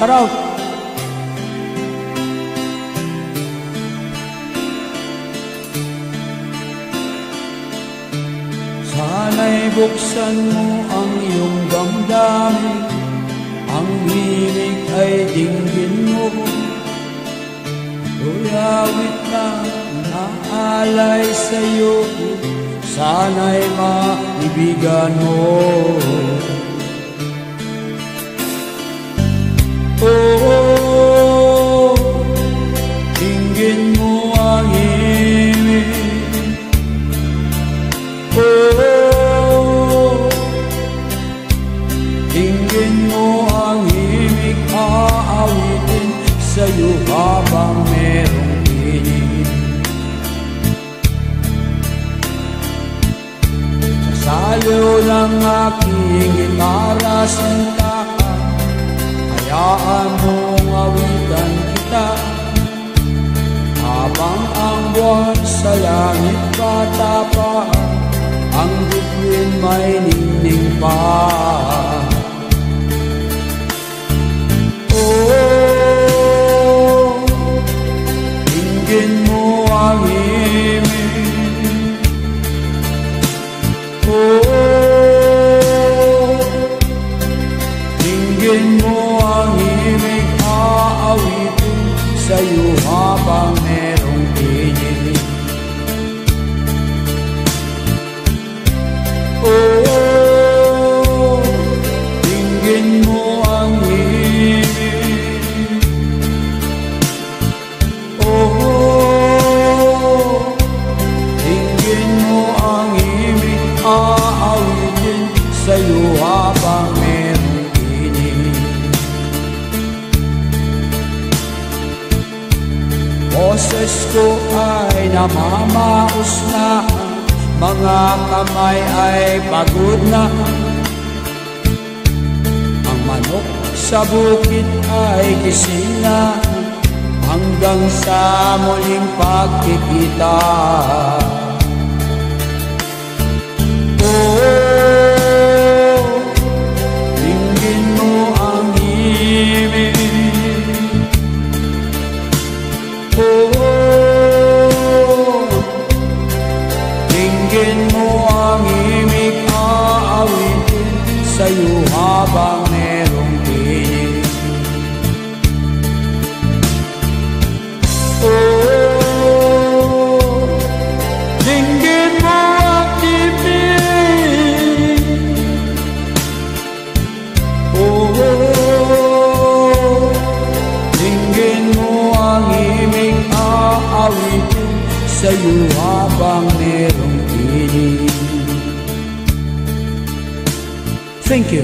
Shout out! Sana'y buksan mo ang iyong damdamin, ang himig ay dinggin mo. Tuyawit na naalay sa'yo, sana'y maibigan mo. Oh, dinggin mo ang himig. Oh, dinggin mo ang himig, aawitin sa'yo habang merong tinig. Sa saliw ng aking gitara, sinta ka, hayaan mong awitan kita. Habang ang buwan sa langit patapa, ang bituin may ningning pa. Oh, dinggin mo ang himig. Oh, dinggin mo ang himig, aawitin sa'yo habang merong tinig. Oh, dinggin mo ang himig. Oh, dinggin mo ang himig, aawitin sa'yo habang merong tinig. Boses ko ay namamaos na, mga kamay ay pagod na. Ang manok sa bukid ay gising na, hanggang sa muling pagkikita. Oh, dinggin mo ang himig. Oh, dinggin mo ang himig, aawitin sa'yo habang merong tinig. Oh, dinggin mo ang himig. Oh, dinggin mo ang himig, aawitin sa'yo habang merong tinig. Thank you.